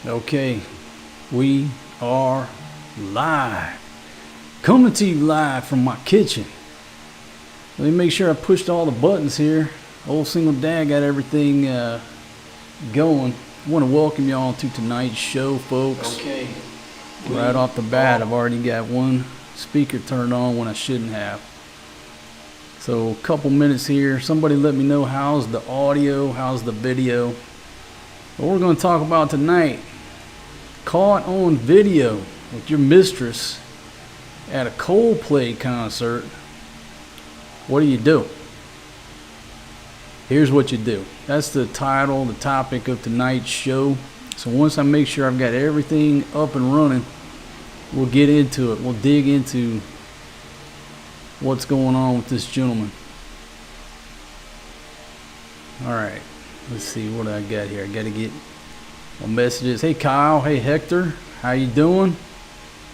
Okay, we are live. Coming to you live from my kitchen. Let me make sure I pushed all the buttons here. Old single dad got everything going. I want to welcome y'all to tonight's show, folks. Okay. Right off the bat, I've already got one speaker turned on when I shouldn't have. So a couple minutes here. Somebody let me know how's the audio, how's the video. What we're going to talk about tonight, caught on video with your mistress at a Coldplay concert. What do? Here's what you do. That's the title, the topic of tonight's show. So once I make sure I've got everything up and running, we'll get into it. We'll dig into what's going on with this gentleman. All right. Let's see what I got here. I got to get my messages. Hey Kyle, hey Hector, how you doing?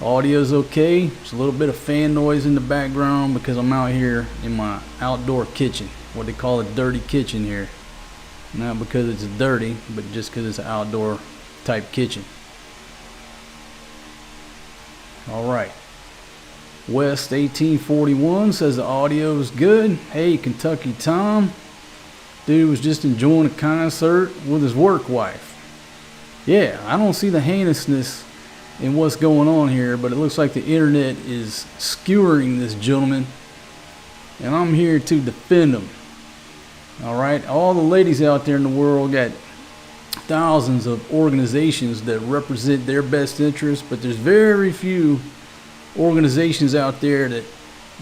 Audio's okay. There's a little bit of fan noise in the background because I'm out here in my outdoor kitchen. What they call a dirty kitchen here. Not because it's dirty, but just because it's an outdoor type kitchen. All right. West 1841 says the audio is good. Hey Kentucky Tom. Dude was just enjoying a concert with his work wife. Yeah, I don't see the heinousness in what's going on here, but it looks like the internet is skewering this gentleman, and I'm here to defend him. All right, all the ladies out there in the world got thousands of organizations that represent their best interests, but there's very few organizations out there that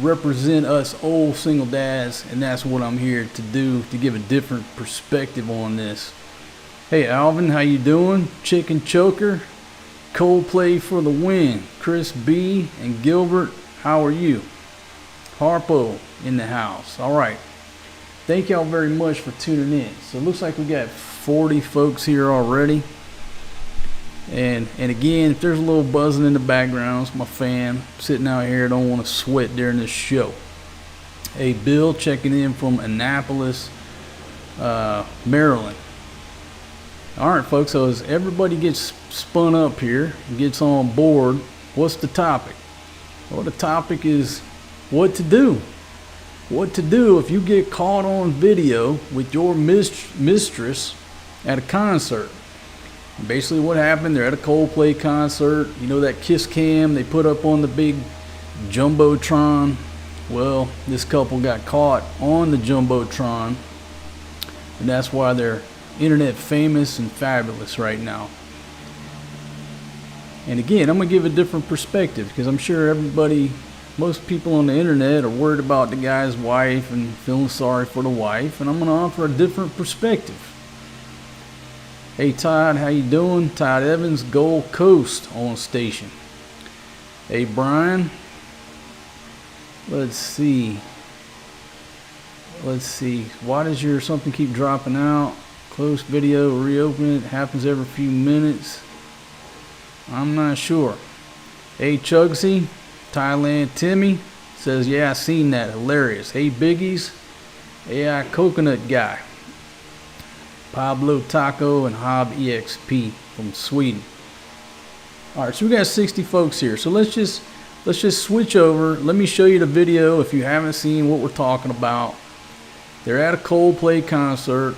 represent us old single dads, and that's what I'm here to do, to give a different perspective on this. Hey Alvin, how you doing? Chicken Choker, Coldplay for the win. Chris B and Gilbert, how are you? Harpo in the house. All right, thank y'all very much for tuning in. So it looks like we got 40 folks here already. And again, if there's a little buzzing in the background, it's my fan sitting out here. Don't want to sweat during this show. Hey, Bill checking in from Annapolis, Maryland. All right, folks. So as everybody gets spun up here and gets on board, what's the topic? Well, the topic is what to do. What to do if you get caught on video with your mistress at a concert. Basically what happened, they're at a Coldplay concert. You know that kiss cam they put up on the big Jumbotron? Well, this couple got caught on the Jumbotron, and that's why they're internet famous and fabulous right now. And again, I'm going to give a different perspective because I'm sure most people on the internet are worried about the guy's wife and feeling sorry for the wife, and I'm going to offer a different perspective. Hey Todd, how you doing? Todd Evans, Gold Coast on station. Hey Brian. Let's see. Why does your something keep dropping out? Close video, reopen it. Happens every few minutes. I'm not sure. Hey Chugsy, Thailand Timmy says, yeah, I seen that. Hilarious. Hey Biggies, AI Coconut Guy. Pablo Taco and Hob EXP from Sweden. All right, so we got 60 folks here. So let's just switch over. Let me show you the video if you haven't seen what we're talking about. They're at a Coldplay concert,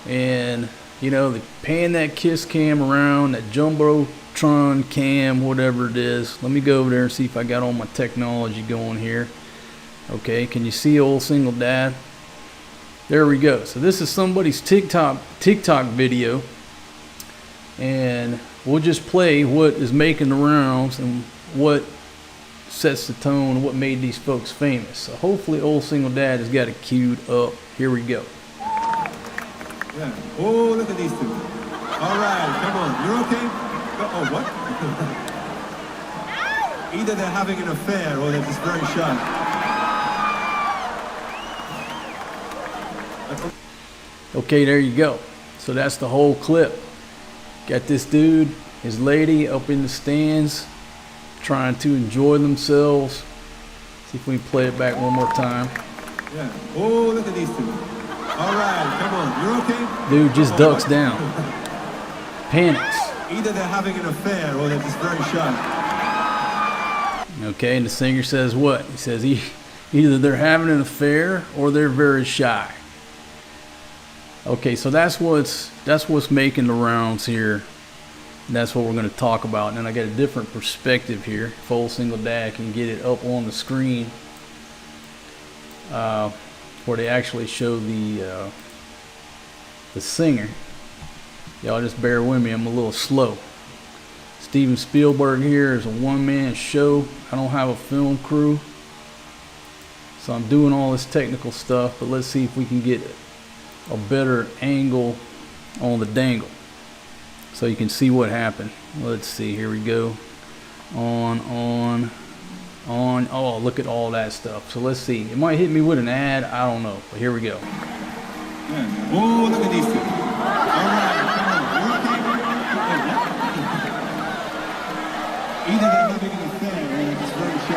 and you know they pan that kiss cam around, that Jumbotron cam, whatever it is. Let me go over there and see if I got all my technology going here. Okay, can you see old single dad? There we go. So this is somebody's TikTok video, and we'll just play what is making the rounds and what sets the tone, what made these folks famous. So hopefully old single dad has got it queued up. Here we go. Yeah. Oh, look at these two. All right, come on. You're okay? Oh, what? Either they're having an affair or they're just very shy. Okay, there you go. So that's the whole clip. Got this dude, his lady up in the stands trying to enjoy themselves. See if we can play it back one more time. Yeah. Oh, look at these two. All right, come on. You're okay? Dude just ducks down. Panics. Either they're having an affair or they're just very shy. Okay, and the singer says what? He says either they're having an affair or they're very shy. Okay, so that's what's making the rounds here. And that's what we're going to talk about. And then I got a different perspective here. If old single dad can get it up on the screen, where they actually show the singer. Y'all just bear with me, I'm a little slow. Steven Spielberg here is a one-man show. I don't have a film crew, so I'm doing all this technical stuff, but let's see if we can get a better angle on the dangle so you can see what happened. Let's see, here we go. On. Oh, look at all that stuff. So let's see. It might hit me with an ad, I don't know, but here we go. Yeah. Oh, look at these two. All right, come on. Either they're having an affair or they're just very shy.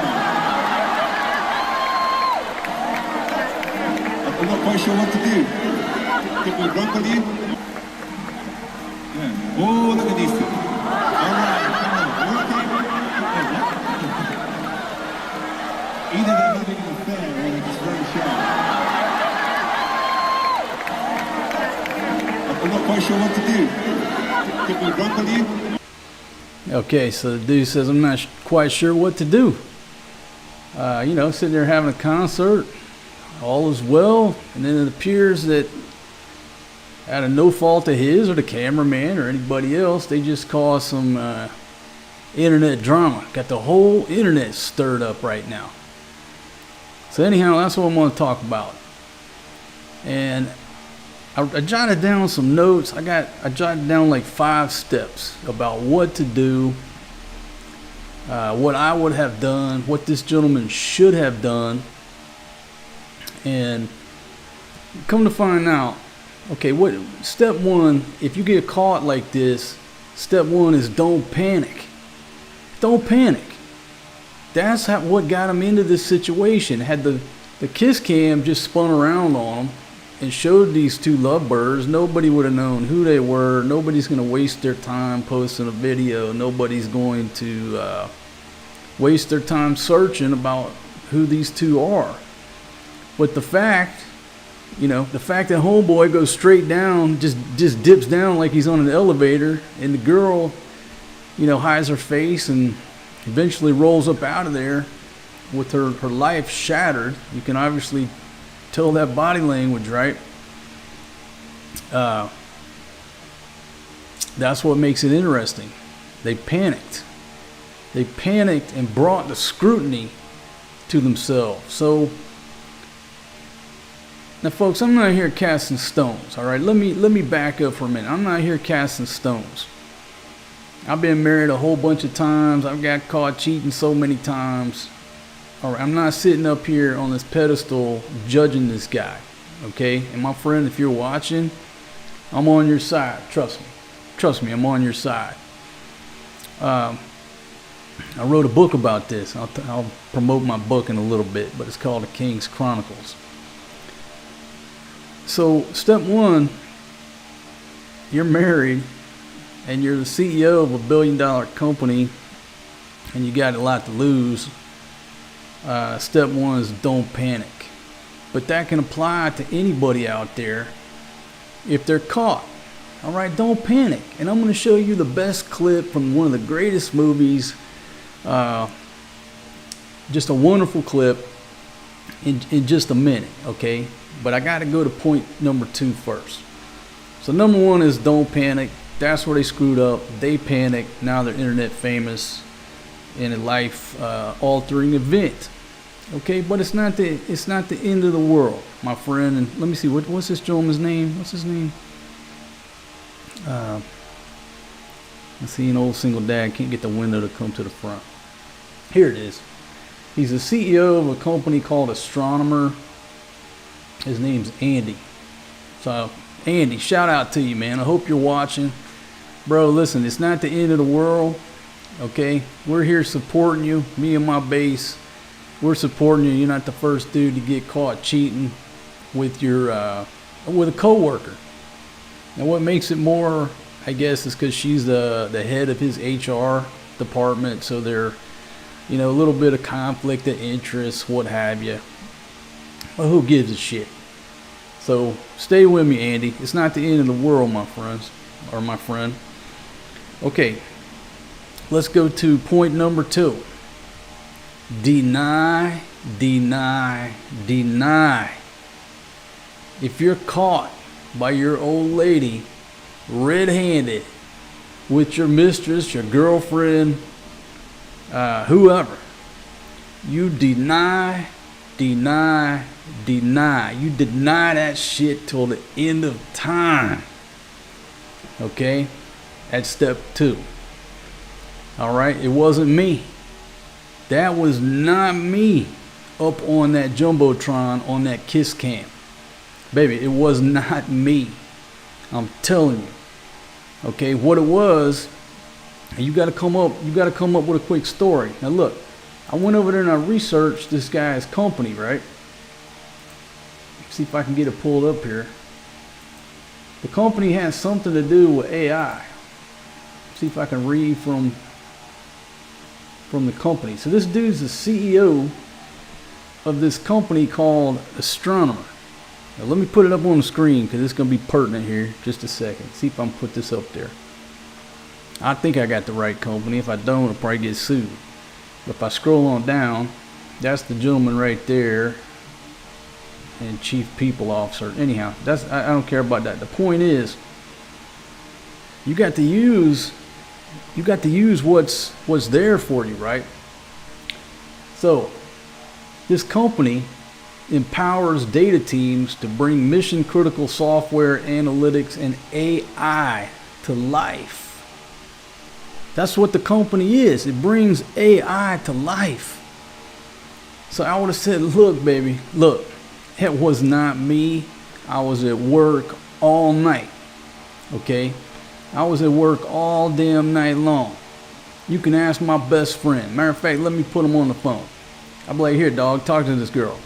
I'm not quite sure what to do. Can we rock with you? Yeah. Oh, look at these two. All right, come on. Either they're having an affair or they're just very shy. I'm not quite sure what to do. Can we rock with you? Okay, so the dude says, I'm not quite sure what to do. Sitting there having a concert, all is well, and then it appears that out of no fault of his or the cameraman or anybody else, they just caused some internet drama. Got the whole internet stirred up right now. So anyhow, that's what I'm going to talk about. And I jotted down some notes. I jotted down like 5 steps about what to do, what I would have done, what this gentleman should have done. And come to find out, okay, step 1, if you get caught like this, step 1 is don't panic. Don't panic. That's what got him into this situation. Had the kiss cam just spun around on him and showed these 2 lovebirds, nobody would have known who they were. Nobody's going to waste their time posting a video. Nobody's going to waste their time searching about who these 2 are. But the fact that homeboy goes straight down, just dips down like he's on an elevator, and the girl, hides her face and eventually rolls up out of there with her life shattered. You can obviously tell that body language, right? That's what makes it interesting. They panicked and brought the scrutiny to themselves. So now, folks, I'm not here casting stones. All right, let me back up for a minute. I'm not here casting stones. I've been married a whole bunch of times. I've got caught cheating so many times. All right, I'm not sitting up here on this pedestal judging this guy, okay? And my friend, if you're watching, I'm on your side. Trust me, I'm on your side. I wrote a book about this. I'll promote my book in a little bit, but it's called The King's Chronicles. So, step 1, you're married and you're the CEO of a $1 billion company and you got a lot to lose. Step 1 is don't panic. But that can apply to anybody out there if they're caught. All right, don't panic. And I'm going to show you the best clip from one of the greatest movies. Just a wonderful clip in just a minute, okay? But I got to go to point number 2 first. So number 1 is don't panic. That's where they screwed up. They panicked. Now they're internet famous in a life altering event. Okay, but it's not the end of the world, my friend. And let me see, what's this gentleman's name? What's his name? I see an old single dad can't get the window to come to the front. Here it is. He's the CEO of a company called Astronomer. His name's Andy. So, Andy, shout out to you, man. I hope you're watching. Bro, listen, it's not the end of the world, okay? We're here supporting you, me and my base. We're supporting you. You're not the first dude to get caught cheating with your with a coworker. And what makes it more I guess it's because she's the head of his HR department, so they're, you know, a little bit of conflict of interest, what have you. Well, who gives a shit? So stay with me, Andy. It's not the end of the world, my friends, or my friend. Okay, let's go to point number 2. Deny, deny, deny. If you're caught by your old lady red-handed with your mistress, your girlfriend, whoever, you deny, deny, deny. You deny that shit till the end of time. Okay? That's step 2. Alright? It wasn't me. That was not me up on that Jumbotron on that kiss cam. Baby, it was not me. I'm telling you. Okay, what it was, and you gotta come up with a quick story. Now look, I went over there and I researched this guy's company, right? See if I can get it pulled up here. The company has something to do with AI. See if I can read from the company. So this dude's the CEO of this company called Astronomer. Now let me put it up on the screen because it's going to be pertinent here. Just a second. See if I can put this up there. I think I got the right company. If I don't, I'll probably get sued. But if I scroll on down, that's the gentleman right there, and Chief People Officer. Anyhow, I don't care about that. The point is, you got to use what's there for you, right? So this company empowers data teams to bring mission critical software, analytics, and AI to life. That's what the company is. It brings AI to life. So I would have said, look, baby, look, it was not me. I was at work all night. Okay? I was at work all damn night long. You can ask my best friend. Matter of fact, let me put him on the phone. I'll be like, here, dog, talk to this girl.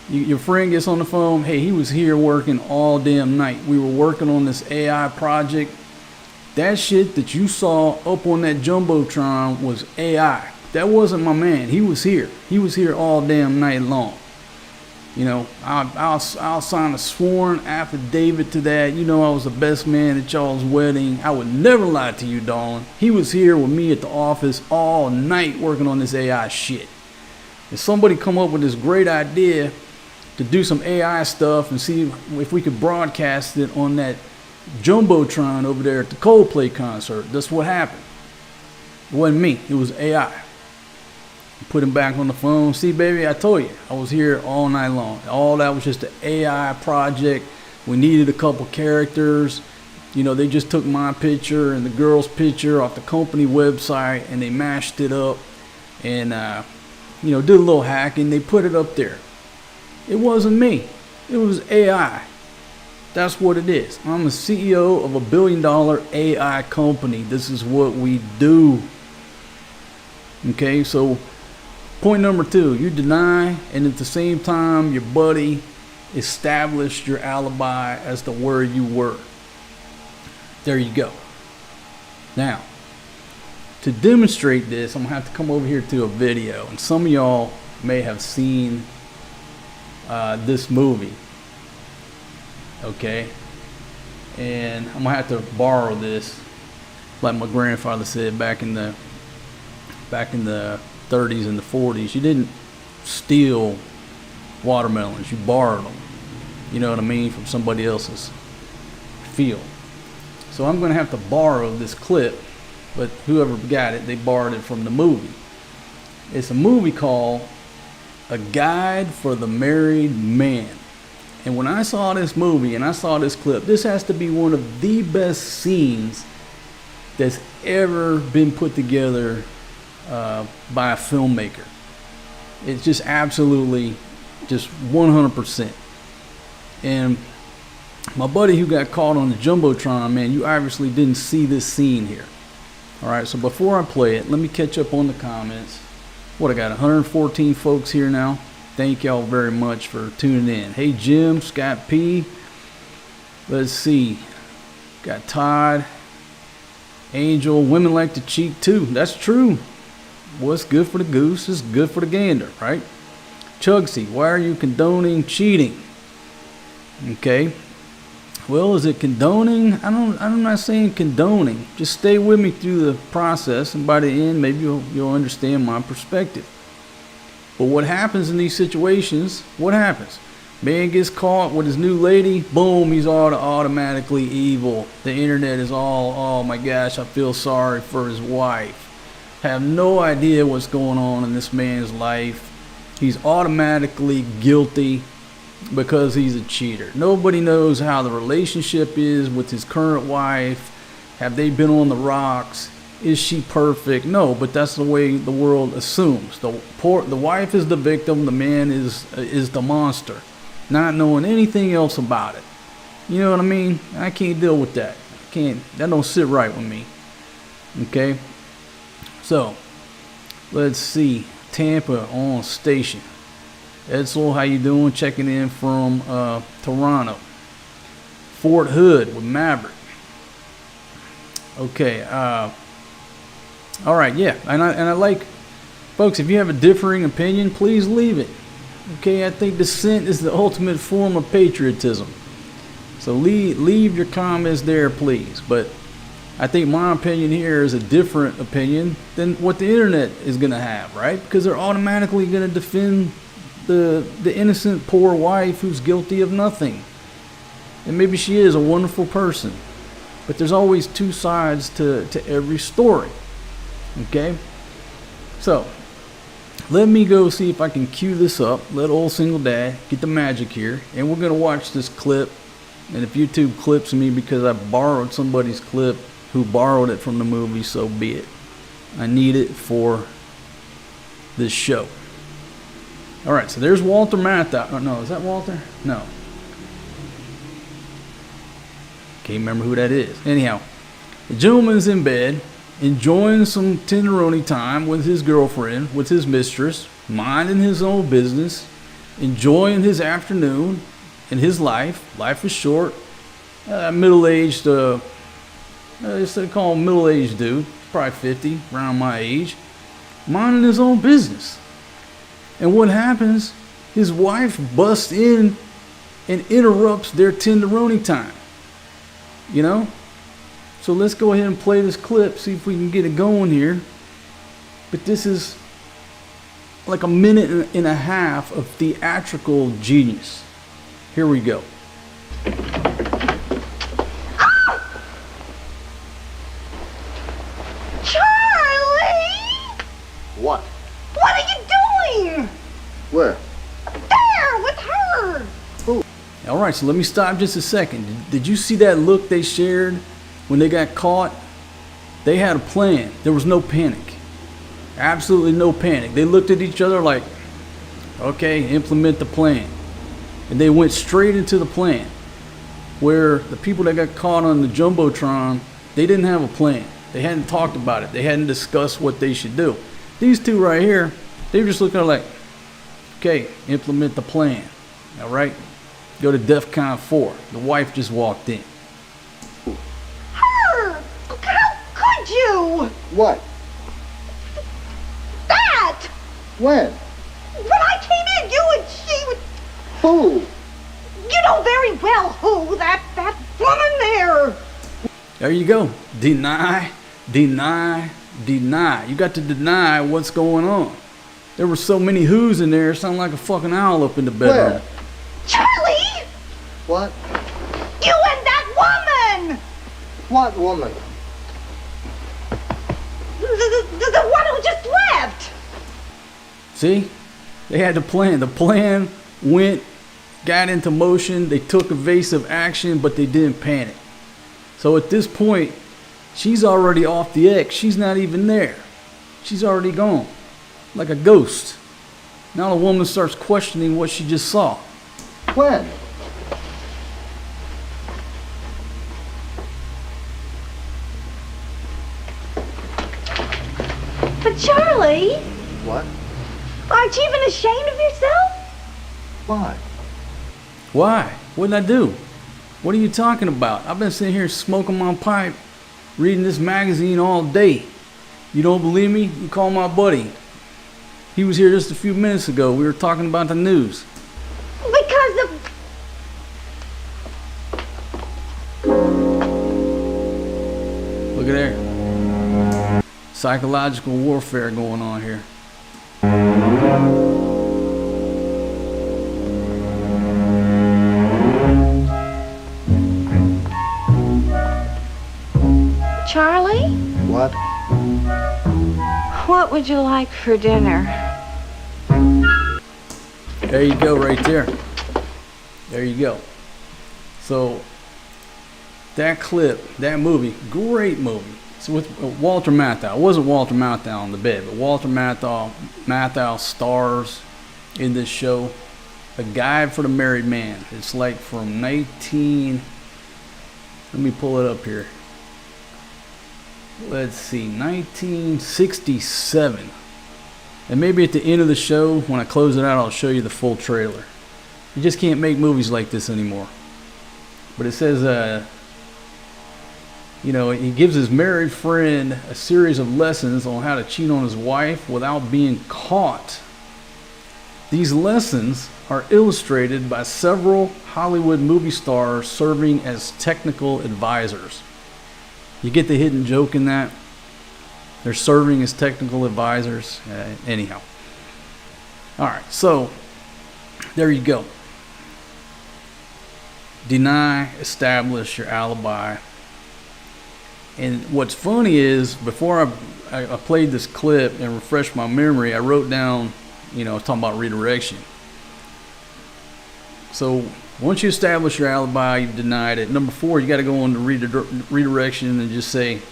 Your friend gets on the phone. Hey, he was here working all damn night. We were working on this AI project. That shit that you saw up on that Jumbotron was AI. That wasn't my man. He was here. He was here all damn night long. You know, I'll sign a sworn affidavit to that. You know, I was the best man at y'all's wedding. I would never lie to you, darling. He was here with me at the office all night working on this AI shit. If somebody come up with this great idea to do some AI stuff and see if we could broadcast it on that Jumbotron over there at the Coldplay concert, that's what happened. It wasn't me. It was AI. Put him back on the phone. See, baby, I told you, I was here all night long. All that was just an AI project. We needed a couple characters. You know, they just took my picture and the girl's picture off the company website and they mashed it up and, you know, did a little hacking. They put it up there. It wasn't me. It was AI. That's what it is. I'm the CEO of a $1 billion AI company. This is what we do. Okay, so point number 2, you deny, and at the same time, your buddy established your alibi as to where you were. There you go. Now, to demonstrate this, I'm going to have to come over here to a video, and some of y'all may have seen this movie. Okay, and I'm going to have to borrow this, like my grandfather said back in the 30s and the 40s. You didn't steal watermelons, you borrowed them. You know what I mean? From somebody else's field. So I'm going to have to borrow this clip, but whoever got it, they borrowed it from the movie. It's a movie called A Guide for the Married Man. And when I saw this movie and I saw this clip, this has to be one of the best scenes that's ever been put together by a filmmaker. It's just absolutely just 100%. And my buddy who got caught on the Jumbotron, man, you obviously didn't see this scene here. All right, so before I play it, let me catch up on the comments. What, I got 114 folks here now. Thank y'all very much for tuning in. Hey, Jim, Scott P. Let's see. Got Todd. Angel, women like to cheat too. That's true. What's good for the goose is good for the gander, right? Chugsy, why are you condoning cheating? Okay. Well, is it condoning? I'm not saying condoning. Just stay with me through the process, and by the end, maybe you'll understand my perspective. But what happens in these situations? What happens? Man gets caught with his new lady. Boom, he's automatically evil. The internet is all, oh my gosh, I feel sorry for his wife. Have no idea what's going on in this man's life. He's automatically guilty because he's a cheater. Nobody knows how the relationship is with his current wife. Have they been on the rocks? Is she perfect? No, but that's the way the world assumes. The wife is the victim, the man is the monster, not knowing anything else about it. You know what I mean? I can't deal with that. That don't sit right with me. Okay? So, let's see. Tampa on station. Edsel, how you doing? Checking in from Toronto. Fort Hood with Maverick. Okay. All right. Yeah. And I like, folks, if you have a differing opinion, please leave it. Okay. I think dissent is the ultimate form of patriotism. So leave your comments there, please. But I think my opinion here is a different opinion than what the internet is going to have, right? Because they're automatically going to defend the innocent poor wife who's guilty of nothing. And maybe she is a wonderful person, but there's always two sides to every story. Okay? So, let me go see if I can cue this up. Let old single dad get the magic here. And we're going to watch this clip. And if YouTube clips me because I borrowed somebody's clip who borrowed it from the movie, so be it. I need it for this show. All right, so there's Walter Matthau. Oh, no, is that Walter? No. Can't remember who that is. Anyhow, the gentleman's in bed, enjoying some tenderoni time with his girlfriend, with his mistress, minding his own business, enjoying his afternoon and his life. Life is short. Middle-aged, they call him middle-aged dude, probably 50, around my age, minding his own business. And what happens? His wife busts in and interrupts their tenderoni time. You know? So let's go ahead and play this clip, see if we can get it going here. But this is like a minute and a half of theatrical genius. Here we go. Charlie! What? What are you doing? Where? There, with her! All right, so let me stop just a second. Did you see that look they shared when they got caught? They had a plan. There was no panic. Absolutely no panic. They looked at each other like, okay, implement the plan. And they went straight into the plan. Where the people that got caught on the Jumbotron, they didn't have a plan. They hadn't talked about it. They hadn't discussed what they should do. These two right here, they were just looking like, okay, implement the plan. All right? Go to DEFCON 4. The wife just walked in. Her! How could you? What? That! When? When I came in, you and she would... Who? You know very well who, that woman there. There you go. Deny, deny, deny. You got to deny what's going on. There were so many who's in there, it sounded like a fucking owl up in the bedroom. Where? Charlie! What? You and that woman! What woman? The one who just left! See? They had the plan. The plan got into motion. They took evasive action, but they didn't panic. So at this point, she's already off the X. She's not even there. She's already gone. Like a ghost. Now the woman starts questioning what she just saw. When? But Charlie, What? aren't you even ashamed of yourself? Why? Why? What did I do? What are you talking about? I've been sitting here smoking my pipe, reading this magazine all day. You don't believe me? You call my buddy. He was here just a few minutes ago. We were talking about the news. Because of... Look at there. Psychological warfare going on here. Charlie, What? what would you like for dinner? There you go, right there. There you go. So, that clip, that movie, great movie. It's with Walter Matthau. It wasn't Walter Matthau on the bed, but Walter Matthau stars in this show. A Guide for the Married Man. It's like from let me pull it up here. Let's see, 1967. And maybe at the end of the show, when I close it out, I'll show you the full trailer. You just can't make movies like this anymore. But it says, he gives his married friend a series of lessons on how to cheat on his wife without being caught. These lessons are illustrated by several Hollywood movie stars serving as technical advisors. You get the hidden joke in that? They're serving as technical advisors. Anyhow. Alright, so there you go. Deny, establish your alibi. And what's funny is, before I played this clip and refreshed my memory, I wrote down, talking about redirection. So once you establish your alibi, you've denied it. Number 4, you got to go on to redirection and just say,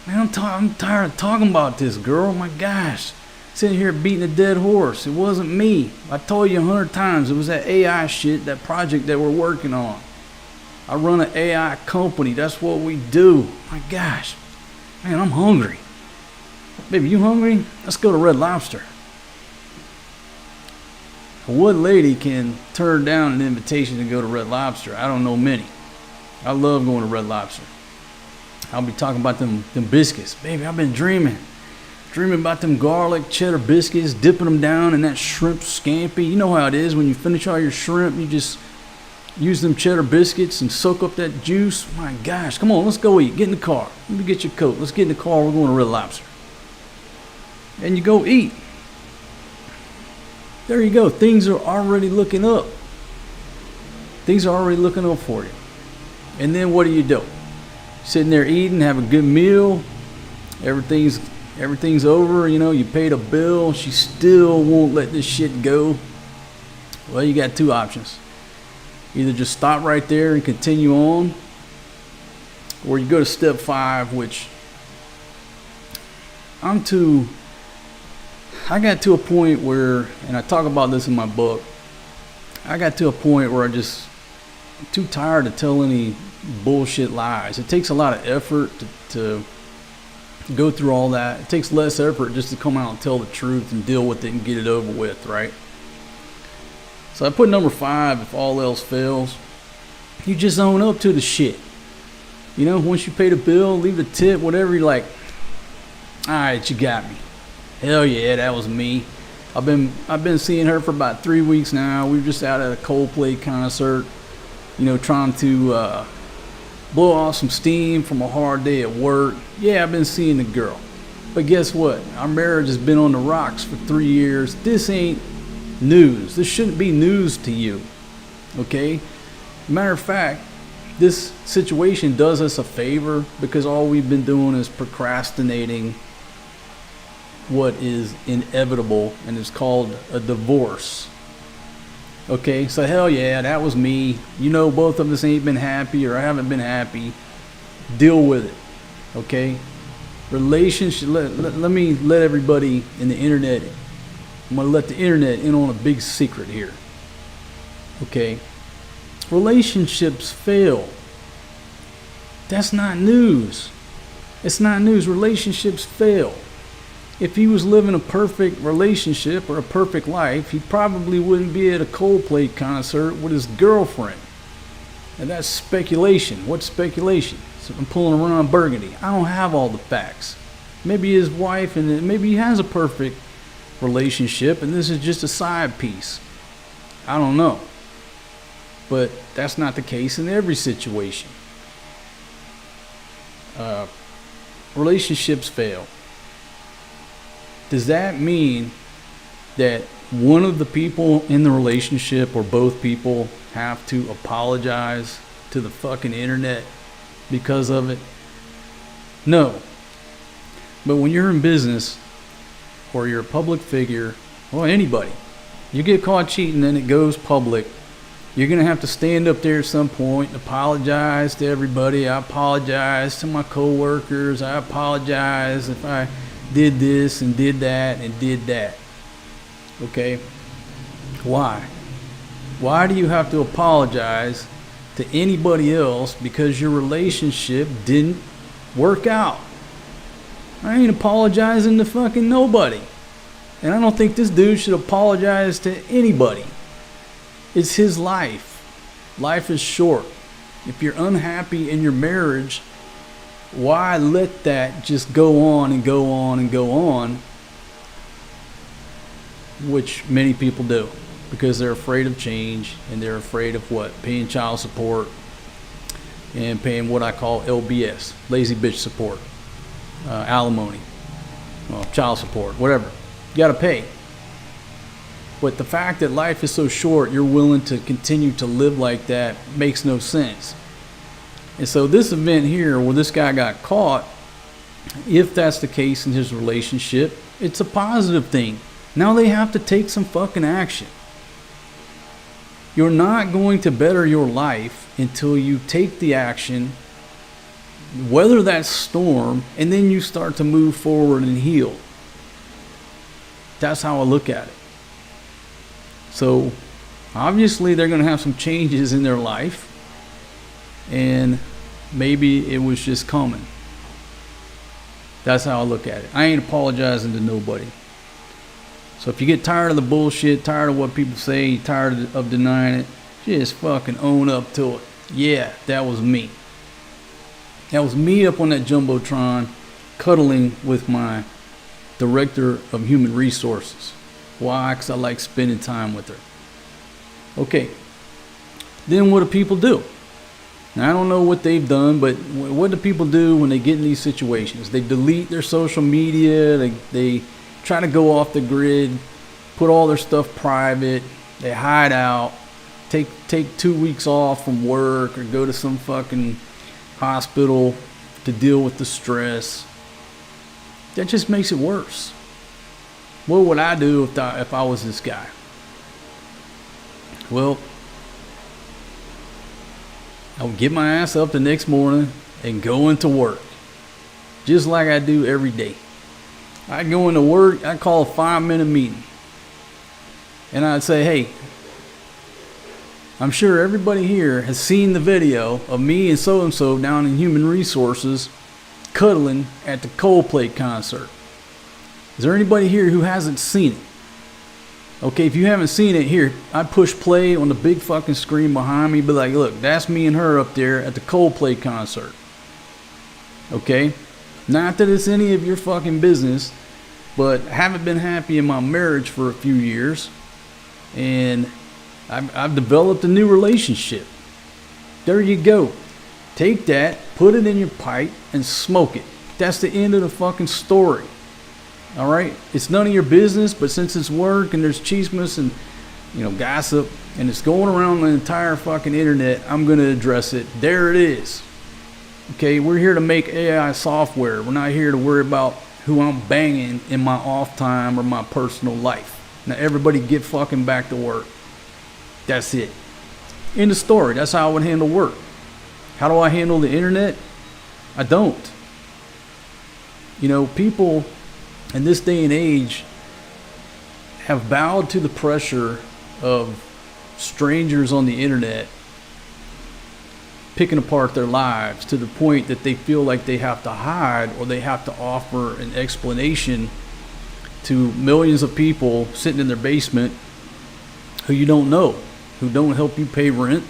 man, I'm tired of talking about this, girl. My gosh. Sitting here beating a dead horse. It wasn't me. I told you 100 times. It was that AI shit, that project that we're working on. I run an AI company. That's what we do. My gosh. Man, I'm hungry. Baby, you hungry? Let's go to Red Lobster. What lady can turn down an invitation to go to Red Lobster? I don't know many. I love going to Red Lobster. I'll be talking about them biscuits. Baby, I've been dreaming about them garlic cheddar biscuits, dipping them down in that shrimp scampi. You know how it is when you finish all your shrimp, you just use them cheddar biscuits and soak up that juice. My gosh, come on, let's go eat. Get in the car. Let me get your coat. Let's get in the car. We're going to Red Lobster. And you go eat. There you go. Things are already looking up. Things are already looking up for you. And then what do? Sitting there eating, have a good meal. Everything's over. You paid a bill. She still won't let this shit go. Well, you got 2 options. Either just stop right there and continue on, or you go to step 5, which I got to a point where, and I talk about this in my book, I got to a point where I'm too tired to tell any bullshit lies. It takes a lot of effort to go through all that. It takes less effort just to come out and tell the truth and deal with it and get it over with, right? So I put number 5, if all else fails, you just own up to the shit. Once you pay the bill, leave the tip, whatever, you're like, all right, you got me. Hell yeah, that was me. I've been seeing her for about 3 weeks now. We were just out at a Coldplay concert, trying to blow off some steam from a hard day at work. Yeah, I've been seeing the girl. But guess what? Our marriage has been on the rocks for 3 years. This ain't news. This shouldn't be news to you. Okay? Matter of fact, this situation does us a favor because all we've been doing is procrastinating what is inevitable, and it's called a divorce. Okay, so hell yeah, that was me. Both of us ain't been happy, or I haven't been happy. Deal with it. Okay? Relationship, let me let everybody in the internet, I'm going to let the internet in on a big secret here. Okay? Relationships fail. That's not news. It's not news. Relationships fail. If he was living a perfect relationship or a perfect life, he probably wouldn't be at a Coldplay concert with his girlfriend. And that's speculation. What's speculation? So I'm pulling around Burgundy. I don't have all the facts. Maybe his wife and maybe he has a perfect relationship and this is just a side piece. I don't know. But that's not the case in every situation. Relationships fail. Does that mean that one of the people in the relationship or both people have to apologize to the fucking internet because of it? No. But when you're in business or you're a public figure, or anybody, you get caught cheating and it goes public, you're going to have to stand up there at some point and apologize to everybody. I apologize to my coworkers. I apologize if I did this and did that and did that. Okay? Why? Why do you have to apologize to anybody else because your relationship didn't work out? I ain't apologizing to fucking nobody. And I don't think this dude should apologize to anybody. It's his life. Life is short. If you're unhappy in your marriage, why let that just go on and go on and go on? Which many people do. Because they're afraid of change and they're afraid of what? Paying child support and paying what I call LBS, lazy bitch support, alimony, child support, whatever. You got to pay. But the fact that life is so short, you're willing to continue to live like that makes no sense. And so this event here where this guy got caught, if that's the case in his relationship, it's a positive thing. Now they have to take some fucking action. You're not going to better your life until you take the action, weather that storm, and then you start to move forward and heal. That's how I look at it. So obviously they're going to have some changes in their life, and maybe it was just coming. That's how I look at it. I ain't apologizing to nobody. So if you get tired of the bullshit, tired of what people say, tired of denying it, just fucking own up to it. Yeah, that was me. That was me up on that Jumbotron cuddling with my director of human resources. Why? Because I like spending time with her. Okay. Then what do people do? Now, I don't know what they've done, but what do people do when they get in these situations? They delete their social media. They try to go off the grid, put all their stuff private. They hide out, take 2 weeks off from work or go to some fucking hospital to deal with the stress. That just makes it worse. What would I do if I was this guy? Well, I would get my ass up the next morning and go into work. Just like I do every day. I'd go into work, I'd call a 5-minute meeting. And I'd say, hey, I'm sure everybody here has seen the video of me and so-and-so down in Human Resources cuddling at the Coldplay concert. Is there anybody here who hasn't seen it? Okay, if you haven't seen it, here, I'd push play on the big fucking screen behind me, be like, look, that's me and her up there at the Coldplay concert. Okay? Not that it's any of your fucking business, but I haven't been happy in my marriage for a few years, and I've developed a new relationship. There you go. Take that, put it in your pipe, and smoke it. That's the end of the fucking story. All right? It's none of your business, but since it's work and there's chismes and, gossip, and it's going around the entire fucking internet, I'm going to address it. There it is. Okay? We're here to make AI software. We're not here to worry about who I'm banging in my off time or my personal life. Now, everybody get fucking back to work. That's it. End of story. That's how I would handle work. How do I handle the internet? I don't. People in this day and age have bowed to the pressure of strangers on the internet picking apart their lives to the point that they feel like they have to hide or they have to offer an explanation to millions of people sitting in their basement who you don't know, who don't help you pay rent.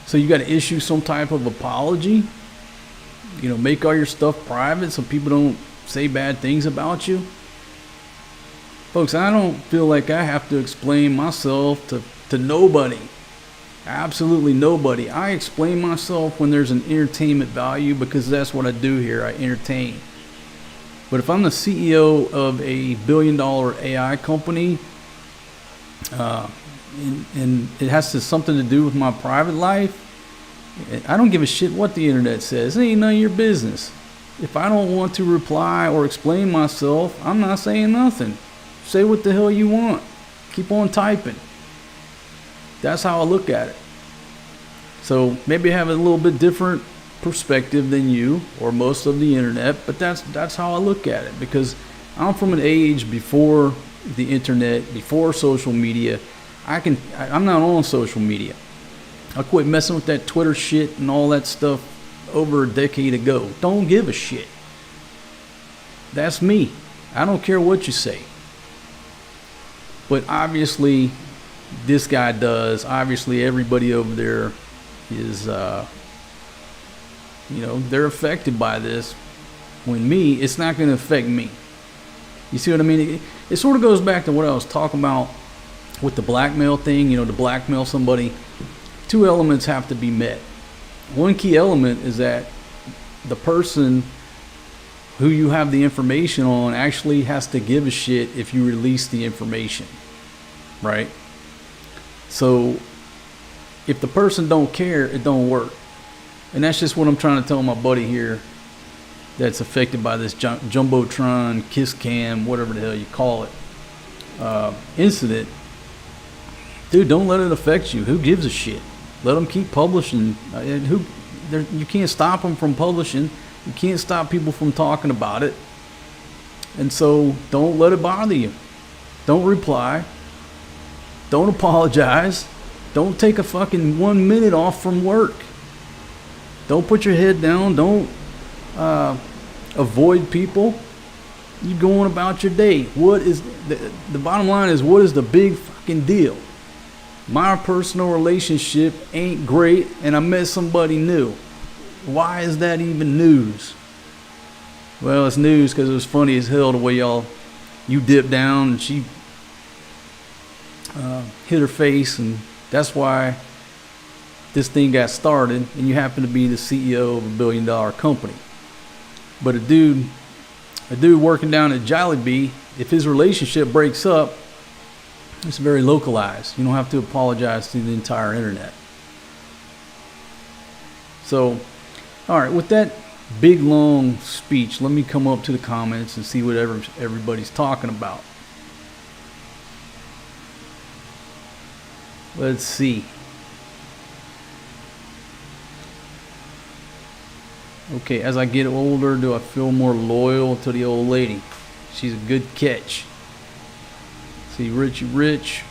So you got to issue some type of apology. You know, make all your stuff private so people don't say bad things about you. Folks, I don't feel like I have to explain myself to nobody. Absolutely nobody. I explain myself when there's an entertainment value, because that's what I do here. I entertain. But if I'm the CEO of a $1 billion AI company, and it has something to do with my private life, I don't give a shit what the internet says. It ain't none of your business. If I don't want to reply or explain myself, I'm not saying nothing. Say what the hell you want. Keep on typing. That's how I look at it. So maybe I have a little bit different perspective than you or most of the internet, but that's how I look at it, because I'm from an age before the internet, before social media. I'm not on social media. I quit messing with that Twitter shit and all that stuff over a decade ago. Don't give a shit. That's me. I don't care what you say. But obviously, this guy does. Obviously, everybody over there is, they're affected by this. When me, it's not going to affect me. You see what I mean? It sort of goes back to what I was talking about with the blackmail thing. To blackmail somebody, two elements have to be met. One key element is that the person who you have the information on actually has to give a shit if you release the information, right? So if the person don't care, it don't work. And that's just what I'm trying to tell my buddy here that's affected by this Jumbotron, kiss cam, whatever the hell you call it, incident. Dude, don't let it affect you. Who gives a shit? Let them keep publishing. You can't stop them from publishing. You can't stop people from talking about it. And so don't let it bother you. Don't reply. Don't apologize. Don't take a fucking 1 minute off from work. Don't put your head down. Don't avoid people. You going about your day. What is the bottom line is, what is the big fucking deal? My personal relationship ain't great and I met somebody new. Why is that even news? Well, it's news because it was funny as hell the way you dipped down and she hit her face, and that's why this thing got started, and you happen to be the CEO of a $1 billion company. But a dude working down at Jollibee, if his relationship breaks up, it's very localized. You don't have to apologize to the entire internet. So, all right, with that big long speech, let me come up to the comments and see what everybody's talking about. Let's see. Okay, as I get older, do I feel more loyal to the old lady? She's a good catch. See, Richie Rich.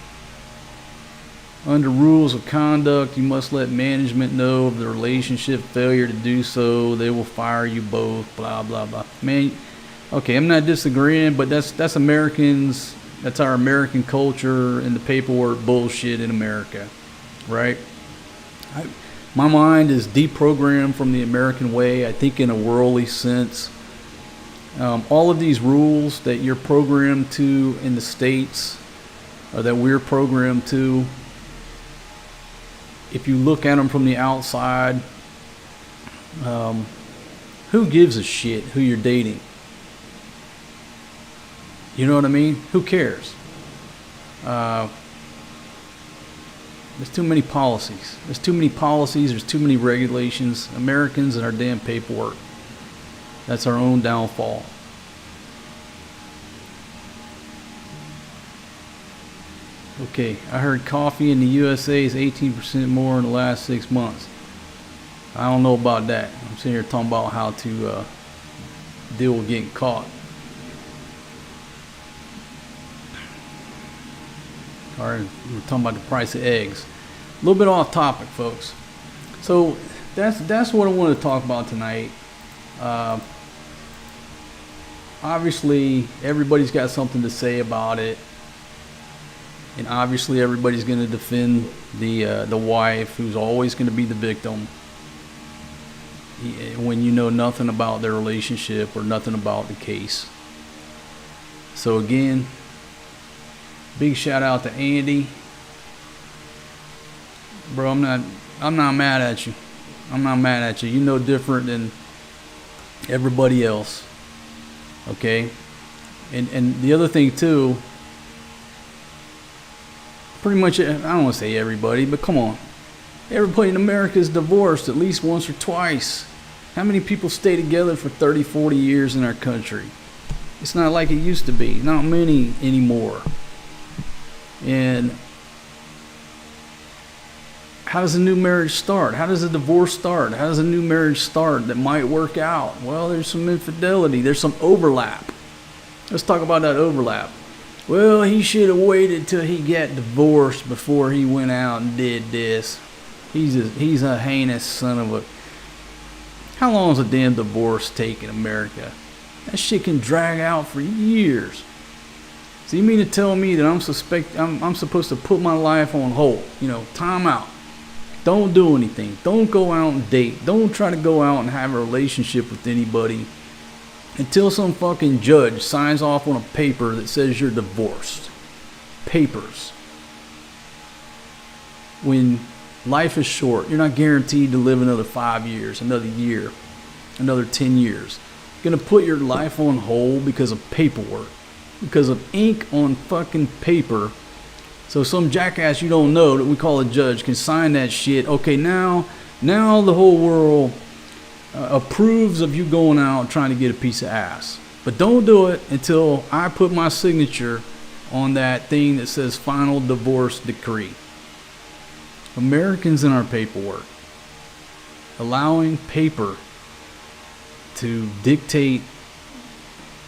Under rules of conduct, you must let management know of the relationship failure to do so. They will fire you both, blah, blah, blah. Man, okay, I'm not disagreeing, but that's Americans. That's our American culture and the paperwork bullshit in America, right? My mind is deprogrammed from the American way, I think in a worldly sense. All of these rules that you're programmed to in the States, or that we're programmed to, if you look at them from the outside, who gives a shit who you're dating? You know what I mean? Who cares? There's too many policies. There's too many regulations. Americans and our damn paperwork. That's our own downfall. Okay, I heard coffee in the USA is 18% more in the last 6 months. I don't know about that. I'm sitting here talking about how to deal with getting caught. All right, we're talking about the price of eggs. A little bit off topic, folks. So that's what I want to talk about tonight. Obviously, everybody's got something to say about it. And obviously everybody's going to defend the wife, who's always going to be the victim, when you know nothing about their relationship or nothing about the case. So again, big shout out to Andy. Bro, I'm not mad at you. I'm not mad at you. You're no different than everybody else. Okay? And the other thing too, pretty much, I don't want to say everybody, but come on. Everybody in America is divorced at least once or twice. How many people stay together for 30, 40 years in our country? It's not like it used to be. Not many anymore. And how does a new marriage start? How does a divorce start? How does a new marriage start that might work out? Well, there's some infidelity. There's some overlap. Let's talk about that overlap. Well, he should have waited till he got divorced before he went out and did this. He's a heinous son of a... How long does a damn divorce take in America? That shit can drag out for years. So you mean to tell me that I'm supposed to put my life on hold? You know, time out. Don't do anything. Don't go out and date. Don't try to go out and have a relationship with anybody until some fucking judge signs off on a paper that says you're divorced. Papers. When life is short, you're not guaranteed to live another 5 years, another year, another 10 years. You're gonna put your life on hold because of paperwork, because of ink on fucking paper. So some jackass you don't know that we call a judge can sign that shit. Okay, now the whole world approves of you going out trying to get a piece of ass. But don't do it until I put my signature on that thing that says final divorce decree. Americans in our paperwork, allowing paper to dictate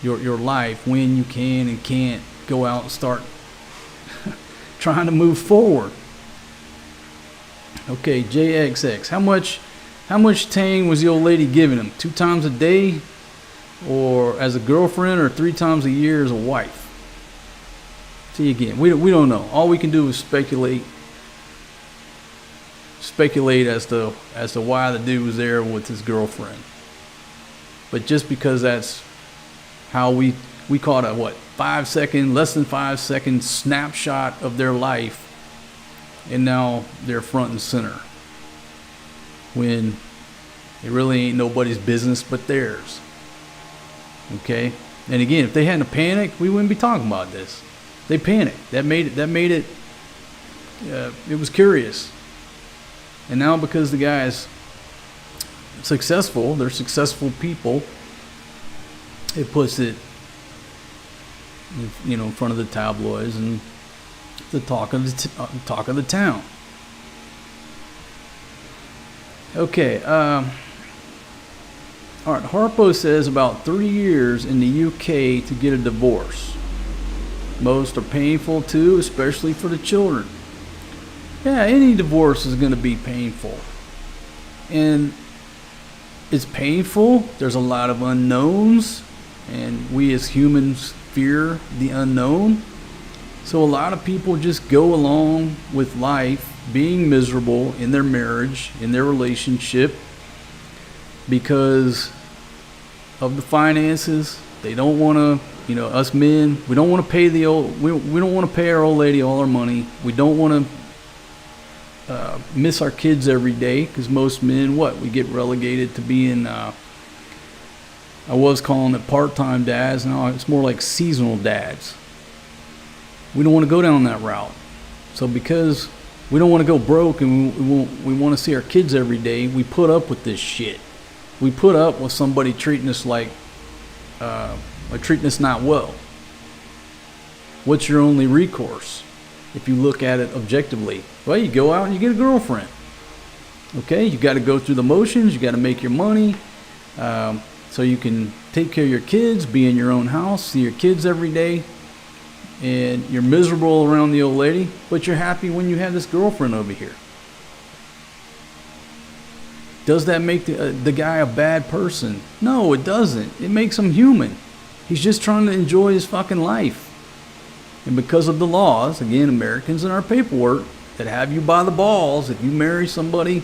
your life when you can and can't go out and start trying to move forward. Okay, JXX. How much tang was the old lady giving him? 2 times a day, or as a girlfriend, or 3 times a year as a wife? See, again, we don't know. All we can do is speculate as to why the dude was there with his girlfriend. But just because that's how we caught a less than 5 second snapshot of their life, and now they're front and center when it really ain't nobody's business but theirs. Okay? And again, if they hadn't panicked, we wouldn't be talking about this. They panicked. That made it it was curious. And now because the guy is successful, they're successful people, it puts it, you know, in front of the tabloids and the talk of the town. Okay, all right. Harpo says about 3 years in the UK to get a divorce. Most are painful too, especially for the children. Yeah, any divorce is going to be painful, and it's painful. There's a lot of unknowns, and we as humans fear the unknown. So a lot of people just go along with life being miserable in their marriage, in their relationship, because of the finances. They don't want to, you know, us men, we don't want to pay we don't want to pay our old lady all our money. We don't want to miss our kids every day, because most men, we get relegated to being, I was calling it part-time dads. Now it's more like seasonal dads. We don't want to go down that route. So because we don't want to go broke and we want to see our kids every day, we put up with this shit. We put up with somebody treating us like, treating us not well. What's your only recourse? If you look at it objectively, well, you go out and you get a girlfriend. Okay, you got to go through the motions. You got to make your money, so you can take care of your kids, be in your own house, see your kids every day, and you're miserable around the old lady, but you're happy when you have this girlfriend over here. Does that make the guy a bad person? No, it doesn't. It makes him human. He's just trying to enjoy his fucking life. And because of the laws, again, Americans in our paperwork that have you by the balls, if you marry somebody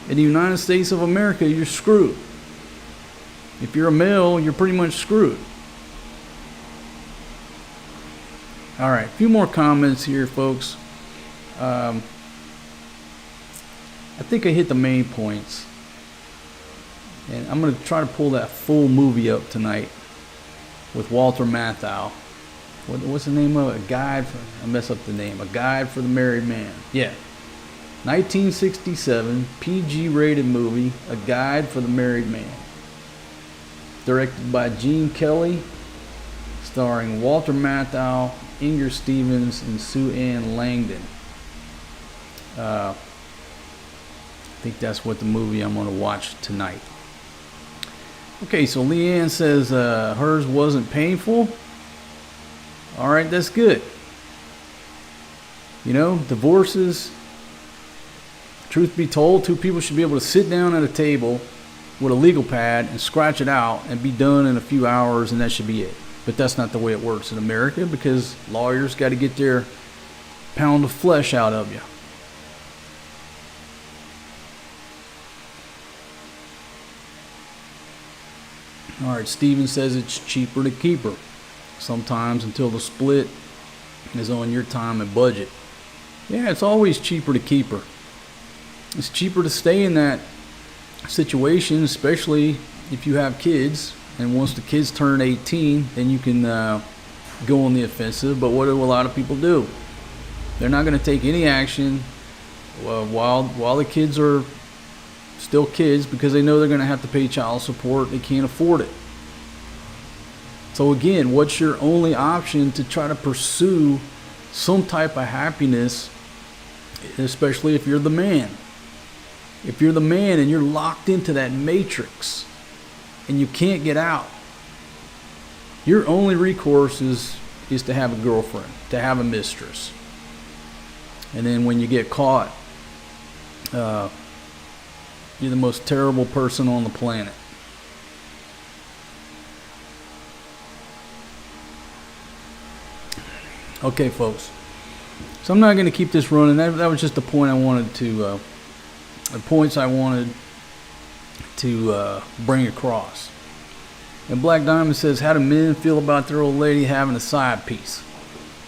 in the United States of America, you're screwed. If you're a male, you're pretty much screwed. All right, a few more comments here, folks. I think I hit the main points. And I'm going to try to pull that full movie up tonight with Walter Matthau. What's the name of it? I mess up the name. A Guide for the Married Man. Yeah. 1967 PG rated movie, A Guide for the Married Man. Directed by Gene Kelly, starring Walter Matthau, Inger Stevens, and Sue Ann Langdon. I think that's what the movie I'm going to watch tonight. Okay, so Leanne says hers wasn't painful. All right, that's good. You know, divorces, truth be told, two people should be able to sit down at a table with a legal pad and scratch it out and be done in a few hours, and that should be it. But that's not the way it works in America, because lawyers got to get their pound of flesh out of you. All right, Steven says it's cheaper to keep her. Sometimes until the split is on your time and budget. Yeah, it's always cheaper to keep her. It's cheaper to stay in that situation, especially if you have kids. And once the kids turn 18, then you can go on the offensive. But what do a lot of people do? They're not going to take any action while the kids are still kids, because they know they're going to have to pay child support. They can't afford it. So again, what's your only option to try to pursue some type of happiness, especially if you're the man? If you're the man and you're locked into that matrix and you can't get out, your only recourse is to have a girlfriend, to have a mistress. And then when you get caught, you're the most terrible person on the planet. Okay, folks. So I'm not going to keep this running. That was just the point I wanted to, the points I wanted to bring across. And Black Diamond says, how do men feel about their old lady having a side piece?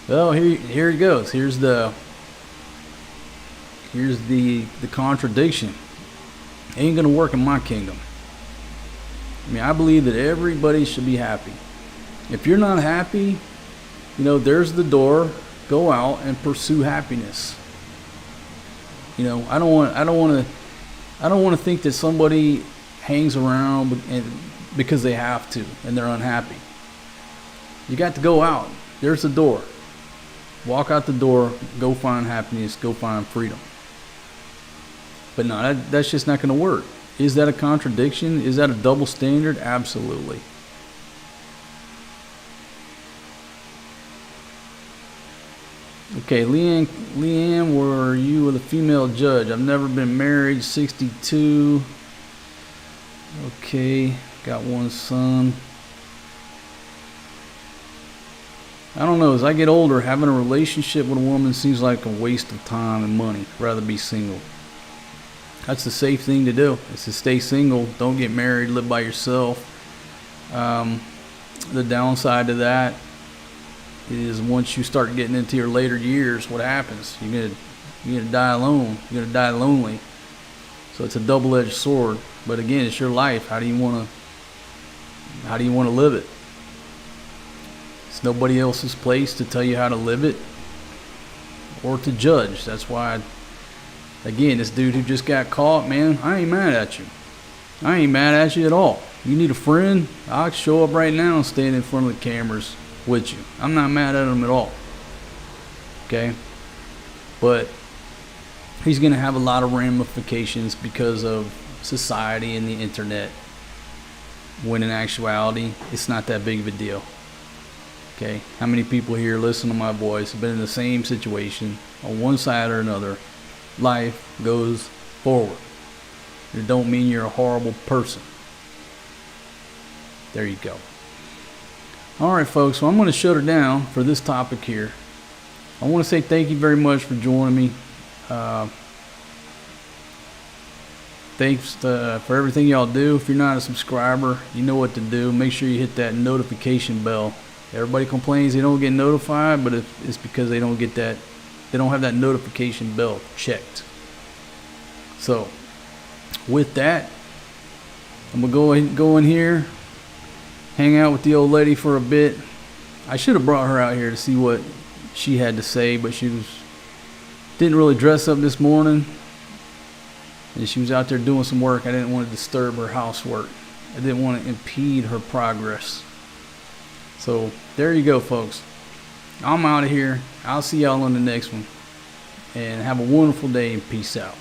Well, here it goes. Here's the contradiction. Ain't going to work in my kingdom. I mean, I believe that everybody should be happy. If you're not happy, you know, there's the door. Go out and pursue happiness. You know, I don't want to think that somebody hangs around because they have to and they're unhappy. You got to go out. There's the door. Walk out the door. Go find happiness. Go find freedom. But no, that's just not going to work. Is that a contradiction? Is that a double standard? Absolutely. Okay, Leanne, were you with a female judge? I've never been married, 62. Okay, got one son. I don't know, as I get older, having a relationship with a woman seems like a waste of time and money. I'd rather be single. That's the safe thing to do, is to stay single. Don't get married, live by yourself. The downside to that is once you start getting into your later years, what happens? You're gonna die alone. You're gonna die lonely. So it's a double-edged sword. But again, it's your life. How do you wanna live it? It's nobody else's place to tell you how to live it or to judge. That's why, again, this dude who just got caught, man, I ain't mad at you. I ain't mad at you at all. You need a friend? I'll show up right now and stand in front of the cameras with you. I'm not mad at him at all. Okay? But he's going to have a lot of ramifications because of society and the internet, when in actuality, it's not that big of a deal. Okay? How many people here listen to my voice have been in the same situation on one side or another? Life goes forward. It don't mean you're a horrible person. There you go. All right, folks, so I'm going to shut her down for this topic here. I want to say thank you very much for joining me. Thanks for everything y'all do. If you're not a subscriber, you know what to do. Make sure you hit that notification bell. Everybody complains they don't get notified, but it's because they don't get that. They don't have that notification bell checked. So, with that, I'm gonna go in here, hang out with the old lady for a bit. I should have brought her out here to see what she had to say, but she didn't really dress up this morning, and she was out there doing some work. I didn't want to disturb her housework. I didn't want to impede her progress. So there you go, folks. I'm out of here. I'll see y'all on the next one, and have a wonderful day and peace out.